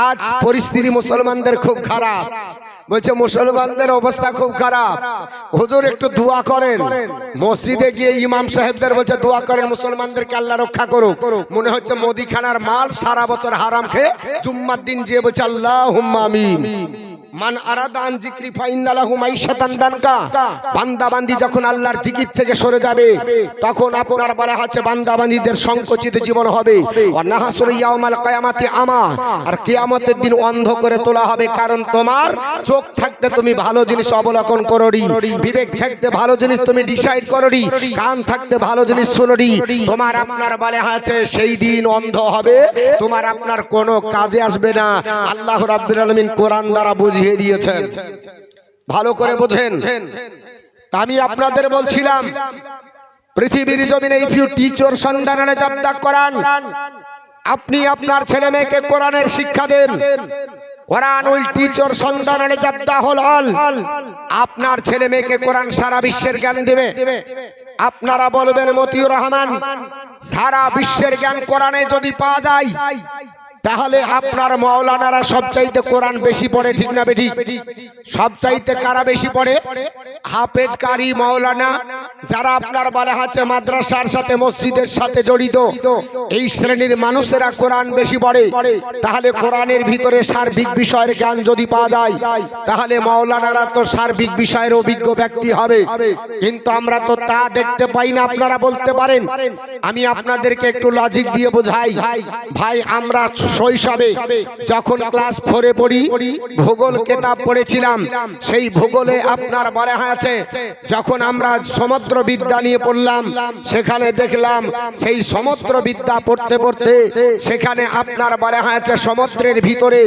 আজ পরিস্থিতি মুসলমানদের খুব খারাপ। বলছে মুসলমানদের অবস্থা খুব খারাপ, হুজুর একটু দোয়া করেন। মসজিদে গিয়ে ইমাম সাহেবদের বলছে দোয়া করেন মুসলমানদেরকে আল্লাহ রক্ষা করুক। মনে হচ্ছে মুদিখানার মাল সারা বছর হারাম খেয়ে জুম্মার দিন যে বলছে আল্লাহুম্মা আমিন। মান আরাদা আন যিকরি ফাইন্না লাহু মাইশাতান দানকা। বান্দা বান্দি যখন আল্লাহর জিকির থেকে সরে যাবে তখন আপনার বলা হচ্ছে বান্দা বান্দীদের সংকুচিত জীবন হবে। ওয়া নাহসুরু ইয়াউমাল কিয়ামাতি আমা, আর কিয়ামতের দিন অন্ধ করে তোলা হবে। কারণ তোমার চোখ থাকতে তুমি ভালো জিনিস অবলোকন করোনি, বিবেক থাকতে ভালো জিনিস তুমি ডিসাইড করোনি, কান থাকতে ভালো জিনিস শুনোনি। তোমার আপনার বলা হচ্ছে সেই দিন অন্ধ হবে, তোমার আপনার কোনো কাজে আসবে না। আল্লাহ রাব্বুল আলামিন কোরআন দ্বারা বুঝিয়ে দিয়েছেন, ভালো করে বোঝেন। আমি আপনাদের বলছিলাম পৃথিবীর জমিনে ইফ ইউ টিচ ইওর সন্তানকে জাবদা কোরআন, আপনি আপনার ছেলে মেয়েকে কোরআনের শিক্ষা দেন। কোরআন উইল টিচ ইওর সন্তানকে জাবদা হোল অল। আপনার ছেলে মেয়েকে কোরআন সারা বিশ্বের জ্ঞান দেবে। আপনারা বলবেন মতিউর রহমান সারা বিশ্বের জ্ঞান কোরআনে যদি পাওয়া যায় তাহলে আপনার মাওলানারা সবচাইতে কোরআন বেশি পড়ে, ঠিক না বেঠিক? সবচাইতে কারা বেশি পড়ে? হাফেজ কারি মাওলানা, যারা আপনার বলা হচ্ছে মাদ্রাসার সাথে মসজিদের সাথে জড়িত, এই শ্রেণীর মানুষেরা কোরআন বেশি পড়ে। তাহলে কোরআনের ভিতরে সার্বিক বিষয়ের জ্ঞান যদি পাওয়া যায় তাহলে মাওলানারা তো সার্বিক বিষয়ের অভিজ্ঞ ব্যক্তি হবে। কিন্তু আমরা তো তা দেখতে পাই না। আপনারা বলতে পারেন, আমি আপনাদেরকে একটু লজিক দিয়ে বোঝাই। ভাই আমরা শৈশবে যখন ক্লাস 4 পড়ি ভূগোল কিতাব পড়েছিলাম, সেই ভূগোলে আপনার বলা হয়েছে যখন আমরা সমুদ্র বিদ্যা নিয়ে পড়লাম সেখানে দেখলাম সেই সমুদ্র বিদ্যা পড়তে পড়তে সেখানে আপনার বলা হয়েছে সমুদ্রের ভিতরে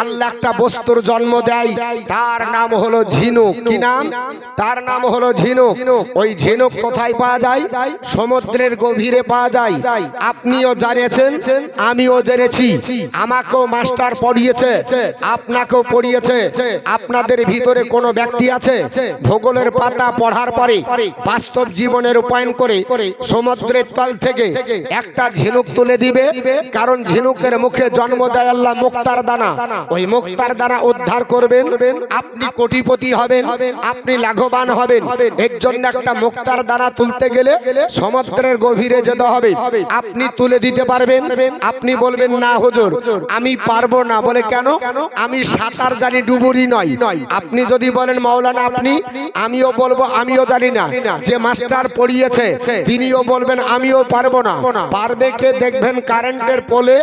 আল্লাহ একটা বস্তুর জন্ম দেয়, তার নাম হলো ঝিনুক। কি নাম? তার নাম হলো ঝিনুক। ওই ঝিনুক কোথায় পাওয়া যায়? সমুদ্রের গভীরে পাওয়া যায়। আপনিও জানেছেন, আমিও জেনেছি, আমাকেও মাস্টার পড়িয়েছে, আপনাকেও পড়িয়েছে। আপনাদের ভিতরে কোনো ব্যক্তি আছে ভূগোলের পাতা পড়ার পরে বাস্তব জীবনে রূপায়ণ করে সমুদ্রের তল থেকে একটা ঝিনুক তুলে দিবে? কারণ ঝিনুকের মুখে জন্ম দেয় আল্লাহ মুক্তার দানা। ওই মুক্তার দানা উদ্ধার করবেন, আপনি কোটিপতি হবেন, আপনি লাভবান হবেন। এর জন্য একটা মুক্তার দানা তুলতে গেলে সমুদ্রের গভীরে যেতে হবে। আপনি তুলে দিতে পারবেন? আপনি বলবেন না হুজুর আমি পারবো না। বলে কেন? আমি সাঁতার জানি, ডুবুরি নয়। আপনি যদি বলেন মাওলানা আপনি, আমিও বলবো আমিও জানি না। যে মাস্টার পড়িয়েছে তিনিও বলবেন আমিও পারবো না। পারবে কে? দেখবেন কারেন্টের পোলে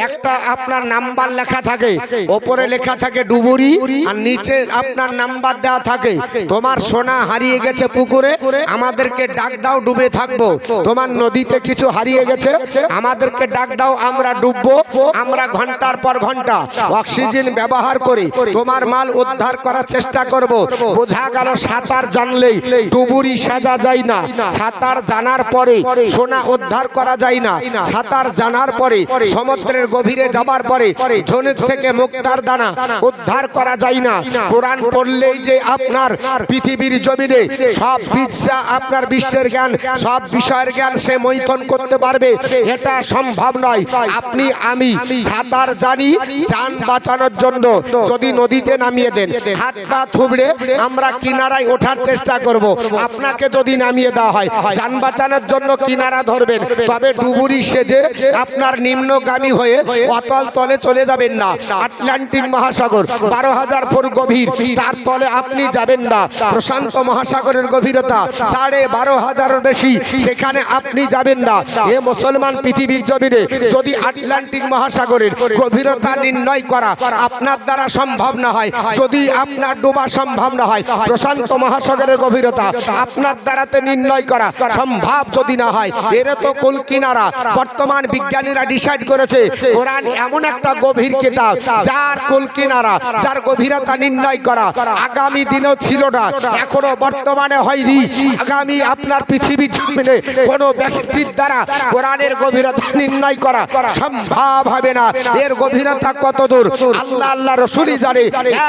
একটা আপনার নাম্বার লেখা থাকে, ওপরে লেখা থাকে ডুবুরি আর নিচে আপনার নাম্বার দেওয়া থাকে। তোমার সোনা হারিয়ে গেছে পুকুরে, আমাদেরকে ডাক দাও, ডুবে থাকবো। তোমার নদীতে কিছু হারিয়ে গেছে, আমাদেরকে ডাক দাও, আমরা ডুববো। আমরা ঘন্টার পর ঘন্টা অক্সিজেন ব্যবহার করে তোমার মাল উদ্ধার করার চেষ্টা করব। বোঝা গেল সাঁতার জানলেই ডুবুরি সাজা যায় না, সাঁতার জানার পরে সোনা উদ্ধার করা যায় না, সাঁতার জানার পরে সমুদ্রের গভীরে যাবার পরে ঝিনুক থেকে মুক্তার দানা উদ্ধার করা যায় না। কোরআন পড়লেই যে আপনার পৃথিবীর জমিনে সব বিদ্যা, আপনার বিশ্বের জ্ঞান, সব বিষয়ের জ্ঞান সে মৈথন করতে পারবে, এটা সম্ভব নয়। আপনি আমি সাঁতার জানি, জান বাঁচানোর জন্য যদি নদীতে নামিয়ে দেন, হাত পা থুবড়ে আমরা কিনারায় ওঠার চেষ্টা করব। আপনাকে যদি নামিয়ে দেওয়া হয় জান বাঁচানোর জন্য কিনারা ধরবেন, তবে ডুবুরি সেজে আপনার নিম্নগামী হয়ে অতল তলে চলে যাবেন না। আটলান্টিক মহাসাগর 12,000 ফুট গভীর, তার তলে আপনি যাবেন না। প্রশান্ত মহাসাগরের গভীরতা 12,500 বেশি, সেখানে আপনি যাবেন না। এ মুসলমান পৃথিবীর জমিনে যদি আটলান্টিক মহাসাগরের গভীরতা নির্ণয় করা আপনার দ্বারা সম্ভব না হয়, যদি আপনার ডোবা সম্ভব না হয়, প্রশান্ত মহাসাগরের গভীরতা আপনার দ্বারাতে নির্ণয় করা সম্ভব যদি না হয়, এর তো কুল কিনারা। বর্তমান বিজ্ঞানীরা ডিসাইড করেছে কোরআন এমন একটা গভীর কিতাব যার কুল কিনারা, যার গভীরতা নির্ণয় করা আগামী দিনেও ছিল না, এখনো বর্তমানে হয়নি। আগামী আপনার পৃথিবীর জমিনে কোনো ব্যক্তির দ্বারা কোরআনের গভীরতা নির্ণয় করা সম্ভব হবে না। এর গভীরতা কত দূর আল্লাহ আল্লাহ রাসূলই জানে।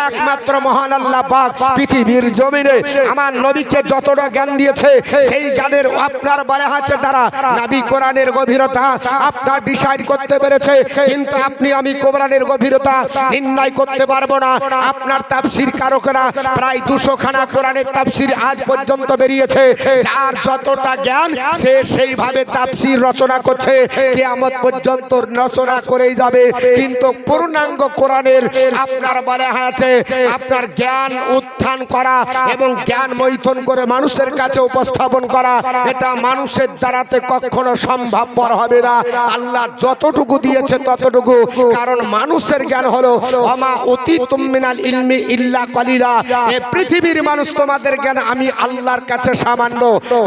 একমাত্র মহান আল্লাহ পাক পৃথিবীর জমিনে আমার নবীকে যতটা জ্ঞান দিয়েছে সেই জ্ঞানের আপনার বলা আছে দ্বারা নবী কোরআনের গভীরতা আপনার ডিসাইড করতে পেরেছে, কিন্তু আপনি আমি কোরআনের গভীরতা নির্ণয় করতে পারবো না। আপনার তাফসীর কারকেরা প্রায় 200 খানা কোরআনের তাফসীর আজ পর্যন্ত বেরিয়েছে, যার যতটা জ্ঞান সে সেইভাবে তাফসীর রচনা করছে, কিয়ামত পর্যন্ত রচনা করেই যাবে। কিন্তু পূর্ণাঙ্গ কোরআনের আপনার বলা আছে আপনার জ্ঞান উত্থান করা এবং জ্ঞান মৈথন করে মানুষের কাছে উপস্থাপন করা, এটা মানুষের দ্বারাতে কখনো সম্ভবপর হবে না। আল্লাহ যতটুকু দিয়েছে ততটুকু, কারণ মানুষের জ্ঞান হলো ওমা উতিতুম মিনাল ইলমি ইল্লা কলিলা। এই পৃথিবীর মানুষ তোমাদের জ্ঞান আমি আল্লাহর কাছে সামান্য।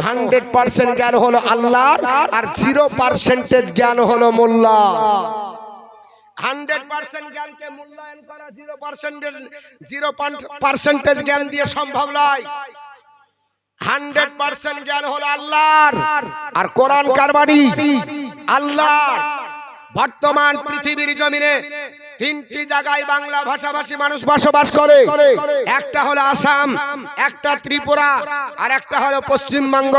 100% জ্ঞান হলো আল্লাহর, আর 0% জ্ঞান হলো মোল্লা। 100% জ্ঞানকে মূল্যায়ন করা 0% জ্ঞান দিয়ে সম্ভব নয়। 100% জ্ঞান হলো আল্লাহর, আর কোরআন কার বাণী? আল্লাহর। বর্তমান পৃথিবীর জমিনে 3টি জায়গায় বাংলা ভাষাভাষী মানুষ বসবাস করে, একটা হলো আসাম, একটা ত্রিপুরা, আর একটা হলো পশ্চিমবঙ্গ।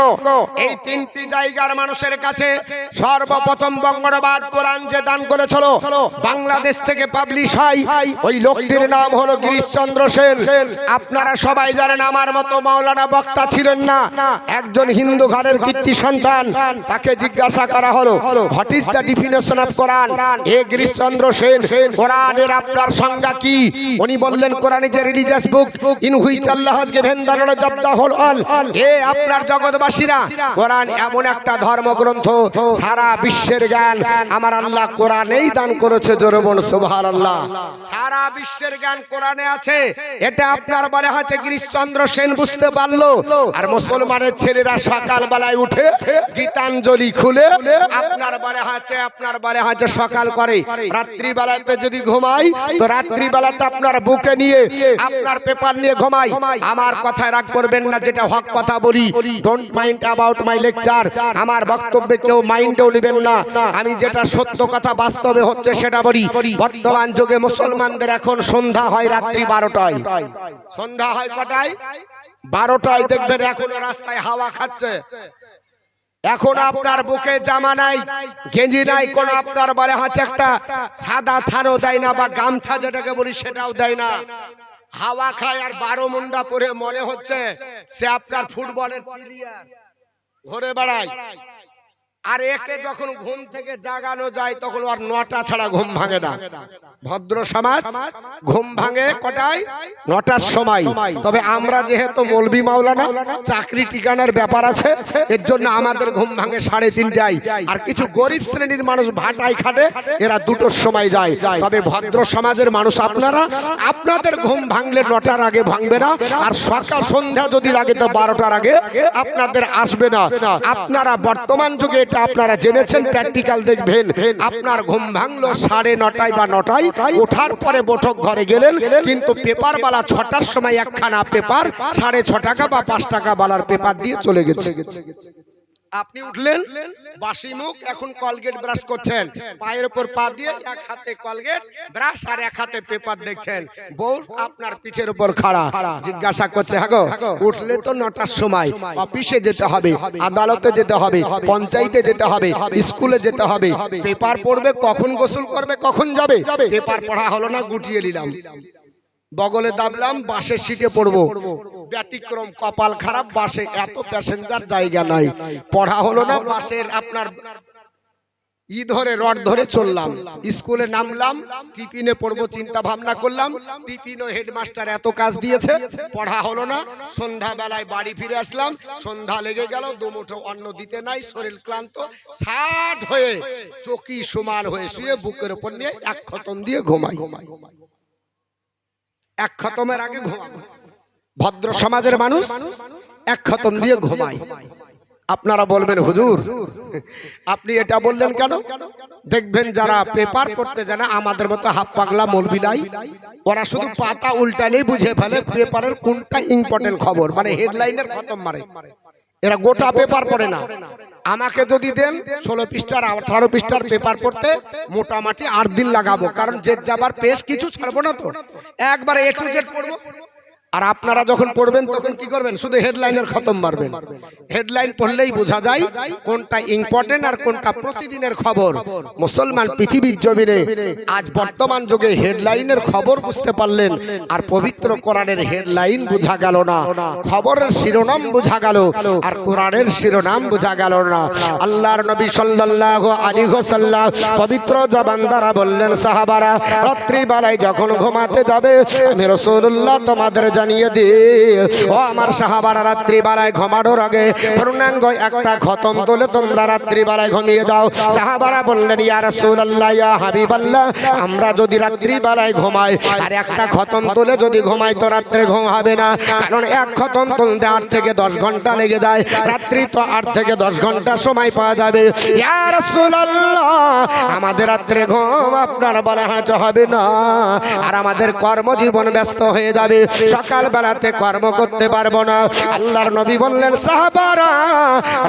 এই 3টি জায়গার মানুষের কাছে সর্বপ্রথম বঙ্গবাদ কোরআন যে দান করেছিল বাংলাদেশ থেকে পাবলিশ হয়, ওই লোকটির নাম হলো গিরিশচন্দ্র সেন। আপনারা সবাই জানেন আমার মতো মাওলানা বক্তা ছিলেন না, একজন হিন্দু ঘরের কীর্তি সন্তান। তাকে জিজ্ঞাসা করা হলো what is the definition of Quran? এ গিরিশচন্দ্র সেন, কোরআনের আপনার সংজ্ঞা কি? উনি বললেন Quran is a religious book in which Allah has given the knowledge of the whole world. এ আপনার জগৎবাসীরা, কোরআন এমন একটা ধর্মগ্রন্থ সারা বিশ্বের জ্ঞান আমার আল্লাহ কোরআনেই দান করেছে। জোরে বলুন সুবহানাল্লাহ। সারা বিশ্বের জ্ঞান কোরআনে আছে, এটা আপনার বলা হচ্ছে গিরিশচন্দ্র সেন বুঝতে পারলো। আর মুসলমানের ছেলেরা সকাল বেলায় উঠে গীতাঞ্জলি খুলে আপনার বলা হচ্ছে সকাল করে, রাত্রি বেলাতে যদি ঘুমাই তো রাত্রি বেলাতে আপনার বুকে নিয়ে আপনার পেপার নিয়ে ঘুমাই। আমার কথায় রাগ করবেন না, যেটা হক কথা বলি। Don't mind about my lecture. আমার বক্তব্যে কেউ মাইন্ডও নেবেন না। আমি যেটা সত্য কথা বাস্তবে হচ্ছে সেটা বলি। বর্তমান যুগে মুসলমানদের এখন সন্ধ্যা হয় রাত্রি 12টায়। সন্ধ্যা হয় কটায়? 12টায়। দেখবেন এখন রাস্তায় হাওয়া খাচ্ছে। এখন আপনার বুকে জামা নাই, গেঞ্জি নাই, কোন আপনার বলে হচ্ছে একটা সাদা থানও দেয় না, বা গামছা যেটাকে বলি সেটাও দেয় না। হাওয়া খায় আর 12 মুন্ডা পরে মনে হচ্ছে সে আপনার ফুটবলের প্লেয়ার, ঘুরে বেড়ায়। আর একে যখন ঘুম থেকে জাগানো যায় তখন আর 9টা ছাড়া ঘুম ভাঙে না। ভদ্র সমাজ ঘুম ভাঙে কটায়? 9টার সময়। তবে আমরা যেহেতু মৌলবি মাওলানা, চাকরি ঠিকানার ব্যাপার আছে, এর জন্য আমাদের ঘুম ভাঙে 3:30টায়। আর কিছু গরিব শ্রেণীর মানুষ ভাটায় খাটে, এরা 2টোর সময় যায়। তবে ভদ্র সমাজের মানুষ আপনারা, আপনাদের ঘুম ভাঙলে 9টার আগে ভাঙবে না, আর সকাল সন্ধ্যা যদি লাগে তো 12টার আগে আপনাদের আসবে না। আপনারা বর্তমান যুগে এটা আপনারা জেনেছেন, প্র্যাকটিক্যাল দেখবেন। আপনার ঘুম ভাঙলো 9:30 বা 9টায়, ওঠার পরে বৈঠক ঘরে গেলেন, কিন্তু পেপার বালা 6টার সময় একখানা পেপার 6.5 টাকা বা 5 টাকা বালার পেপার দিয়ে চলে গেছে। আপনি উঠলেন বাসি মুখ, এখন কলগেট ব্রাশ করছেন, পায়ের উপর পা দিয়ে এক হাতে কলগেট ব্রাশ আর এক হাতে পেপার দেখছেন। বউ আপনার পিঠের উপর খাড়া, জিজ্ঞাসা করছে হ্যাঁ গো উঠলে তো 9টার সময়, অফিসে যেতে হবে, আদালতে যেতে হবে, পঞ্চায়েতে যেতে হবে, স্কুলে যেতে হবে, পেপার পড়বে কখন, গোসল করবে কখন যাবে? পেপার পড়া হলো না, গুটিয়ে নিলাম, বগলে দাবলাম, বাসের সিটে পড়বো। ব্যতিক্রম, কপাল খারাপ, বাসে এত প্যাসেঞ্জার, জায়গা নাই, পড়া হলো না। বাসের আপনার ধরে রড ধরে চললাম, স্কুলে নামলাম, টিফিনে পড়বো চিন্তা ভাবনা করলাম, টিফিনও হেডমাস্টার এত কাজ দিয়েছে, পড়া হলো না। সন্ধ্যা বেলায় বাড়ি ফিরে আসলাম, সন্ধ্যা লেগে গেল, দুমুঠো অন্ন দিতে নাই, শরীর ক্লান্ত, ষাট হয়ে চকি সমান হয়ে শুয়ে বুকের উপর নিয়ে এক খতম দিয়ে ঘুমাই। এক খতমের আগে ঘুমাই। ভদ্র সমাজের মানুষ এক খতম দিয়ে ঘুমায়। আপনারা বলবেন হুজুর আপনি এটা বললেন কেন? দেখবেন যারা পেপার পড়তে জানে আমাদের মতো হাফ পাগলা মৌলবি, ওরা শুধু পাতা উল্টালেই বুঝে ফেলে পেপারের কোনটা ইম্পর্টেন্ট খবর, মানে হেডলাইনের খতম মারে। এরা গোটা পেপার পড়ে না। আমাকে যদি দেন 16 পৃষ্ঠার 18 পৃষ্ঠার পেপার পড়তে মোটামুটি 8 দিন লাগাবো, কারণ যে যাবার পেশ কিছু ছাড়বো না, তো একবারে A to Z পড়বো। আর আপনারা যখন পড়বেন তখন কি করবেন? শুধু হেডলাইনের খতম মারবেন। হেডলাইন পড়লেই বোঝা যায় কোনটা ইম্পর্টেন্ট আর কোনটা প্রতিদিনের খবর। মুসলমান পৃথিবীর জমিনে আজ বর্তমান যুগে হেডলাইনের খবর বুঝতে পারলেন, আর পবিত্র কোরআনের হেডলাইন বোঝা গেল না, খবরের শিরোনাম বোঝা গেল আর কোরআনের শিরোনাম বোঝা গেল না। আল্লাহর নবী সাল্লাল্লাহু আলাইহি ওয়াসাল্লাম পবিত্র জবান দ্বারা বললেন, সাহাবারা রাত্রি বেলায় যখন ঘুমাতে যাবে আমি রাসূলুল্লাহ তোমাদের জানিয়ে দি, ও আমার সাহাবারা রাত্রি বেলায় ঘুমানোর আগে পূর্ণাঙ্গ একটা খতম তোলে তোমরা রাত্রি বেলায় ঘুমিয়ে যাও। সাহাবারা বললেন, ইয়া রাসূলুল্লাহ, ইয়া হাবিবাল্লাহ, আমরা যদি রাত্রি বেলায় ঘুমাই আর একটা খতম তোলে যদি ঘুমাই তো রাত্রে ঘুম হবে না, কারণ এক খতম তুলতে 8 থেকে 10 ঘন্টা লেগে যায়, রাত্রি তো 8 থেকে 10 ঘন্টা সময় পাওয়া যাবে। ইয়া রাসূলুল্লাহ, আমাদের রাত্রে ঘুম আপনার বলা হবে না, আর আমাদের কর্মজীবন ব্যস্ত হয়ে যাবে, সকাল বেলাতে কর্ম করতে পারবো না। আল্লাহর নবী বললেন, সাহাবারা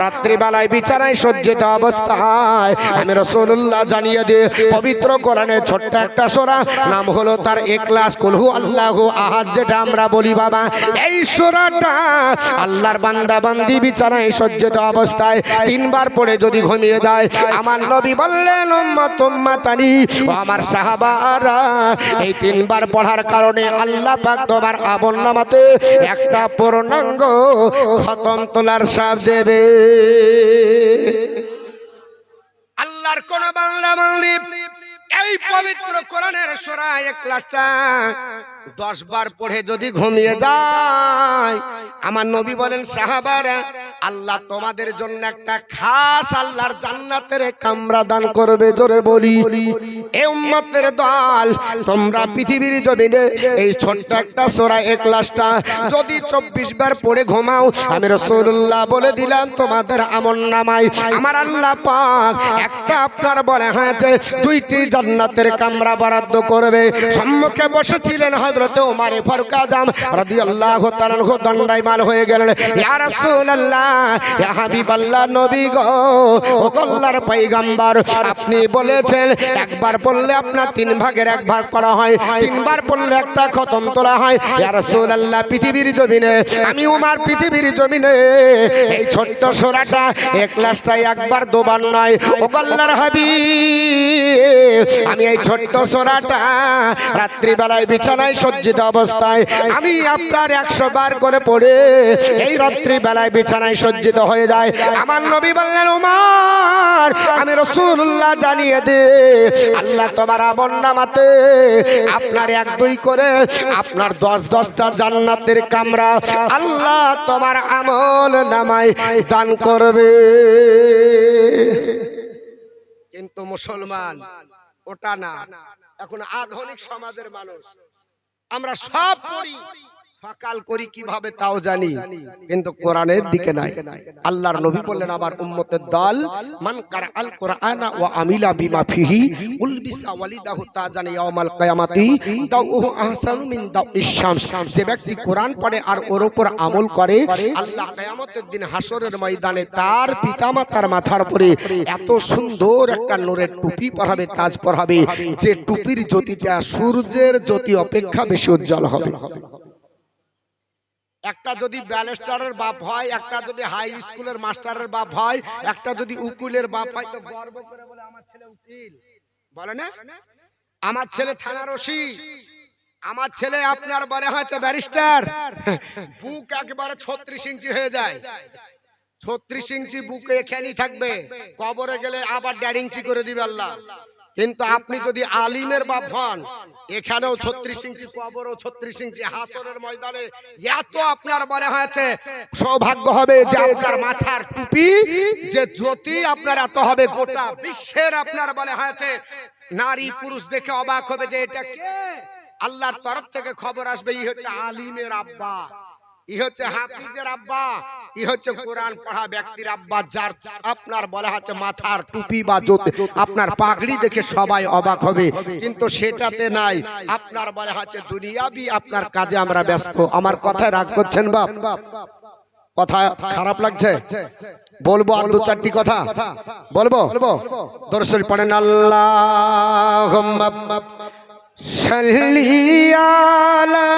রাত্রি বেলায় বিছানায় সজ্জিত অবস্থায় আমি রাসূলুল্লাহ জানিয়ে দিয়ে পবিত্র কোরআনের ছোট্ট একটা সূরা, নাম হলো তার ইখলাস, কুল হু আল্লাহু আহাদ, যেটা আমরা বলি বাবা, এই সূরাটা আল্লাহর বান্দা বান্দি বিছানায় সজ্জিত অবস্থায় 3 বার পড়ে যদি ঘুমিয়ে যায়, আমার নবী বললেন, উম্মত উম্মাতানি, ও আমার সাহাবারা এই 3 বার পড়ার কারণে আল্লাহ পাক তোমার আমলনামাতে একটা পূর্ণাঙ্গ খতম তোলার সাপ দেবে। আল্লাহর কোন বান্দা বান্দি এই পবিত্র কোরআনের সূরা ইখলাসটা 10 বার পড়ে যদি ঘুমিয়ে যায়, আমার নবী বলেন, সাহাবারা আল্লাহ তোমাদের জন্য একটা খাস আল্লাহর জান্নাতের কামরা দান করবে। জোরে বলি, এই উম্মতের দল, তোমরা পৃথিবীর জমিনে এই ছোট্ট একটা সূরা ইখলাসটা যদি 24 বার পড়ে ঘুমাও, আমি রাসূলুল্লাহ বলে দিলাম তোমাদের আমলনামায় আমার আল্লাহ পাক একটা আপনার বলে হয়েছে 2টি জান্নাতের কামরা বরাদ্দ করবে। সম্মুখে বসেছিলেন হযরত ওমর ফারুক আযম রাদিয়াল্লাহু তাআলা আনহু, দণ্ডায়মান হয়ে গেলেন, ইয়া রাসূলুল্লাহ, ইয়া হাবিবাল্লাহ, নবী গো, ও আল্লাহর পয়গম্বর, আপনি বলেছেন একবার পড়লে আপনার 3 ভাগের 1 ভাগ করা হয়, 3 বার পড়লে একটা খতম তোলা হয়। ইয়া রাসূলুল্লাহ, পৃথিবীর জমিনে আমি ওমর পৃথিবীর জমিনে এই ছোট্ট সূরাটা ইখলাসটাই একবার 2 বার নয়, ও আল্লাহর হাবিব, আমি এই ছোট্ট সূরাটা রাত্রি বেলায় বিছানায় সজ্জিত অবস্থায় আমি আপনার 100 বার করে পড়ে এই রাত্রি বেলায় বিছানায় সজ্জিত হয়ে যায়। আমার নবী বললেন, ওমর, আমি রাসূলুল্লাহ জানিয়ে দে, আল্লাহ তোমার আমলনামাতে আপনার 1-2 করে আপনার 10-10টা জান্নাতের কামরা আল্লাহ তোমার আমলনামায় দান করবে। কিন্তু মুসলমান ওটা না, এখন আধুনিক সমাজের মানুষ আমরা সব করি, সকাল করি কিভাবে তাও জানি, কিন্তু কোরআনের দিকে নাই। আল্লাহর নবী বললেন, আমার উম্মতের দল, মান কারাআল কুরআনা ওয়া আমিলা বিমা ফিহি উলবিসা ওয়ালিদাহু তাজান ইয়াউমাল কিয়ামাতি দাউহু আহসানু মিন দাউইশ শামস, যে ব্যক্তি কোরআন পড়ে আর ওর উপর আমল করে, আল্লাহ কিয়ামতের দিন হাসরের ময়দানে তার পিতামাতার মাথার উপরে এত সুন্দর একটা নূরের টুপি পরাবে, তাজ পরাবে, যে টুপির জ্যোতিটা সূর্যের জ্যোতি অপেক্ষা বেশি উজ্জ্বল হবে। একটা যদি ব্যারিস্টারের বাপ হয়, একটা যদি হাই স্কুলের মাস্টারের বাপ হয়, একটা যদি উকিলের বাপ হয়, তো গর্ব করে বলে আমার ছেলে উকিল, বলে না, আমার ছেলে থানার ওসি, আমার ছেলে আপনার বলে হয়েছে ব্যারিস্টার। বুক একবারে 36 ইঞ্চি হয়ে যায়, 36 ইঞ্চি বুকে এখানেই থাকবে, কবরে গেলে আবার 1.5 ইঞ্চি করে দিবে আল্লাহ। কিন্তু আপনি যদি আলিমের বাপ হন, এখানেও 36 ইঞ্চি, কবরও 36 ইঞ্চি, হাসরের ময়দানে এত আপনার বলে হয়েছে সৌভাগ্য হবে যে আপনার মাথার টুপি যে জ্যোতি আপনার এত হবে, গোটা বিশ্বের আপনার বলে হয়েছে নারী পুরুষ দেখে অবাক হবে যে এটা কে। আল্লাহর তরফ থেকে খবর আসবে, ই হচ্ছে আলিমের আব্বা, ই হচ্ছে হাফিজের আব্বা, ই হচ্ছে কোরআন পড়া ব্যক্তির আব্বা, যার আপনার বলা হচ্ছে মাথার টুপি বা জ্যোতি আপনার পাগড়ি দেখে সবাই অবাক হবে। কিন্তু সেটাতে নাই, আপনার বলা হচ্ছে দুনিয়াবি আপনার কাজে আমরা ব্যস্ত। আমার কথায় রাগ করছেন বাপ? কথা খারাপ লাগছে? বলবো আর 2-4টি কথা বলবো। দরুদ শরীফ পড়েন, আল্লাহুম্মা সাল্লি আলা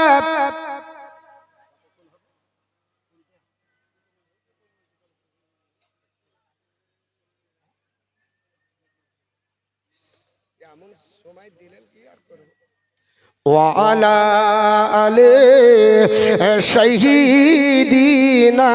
এমন সময় দিলেন কি আর করব ওয়ালা আলে শাহীদিনা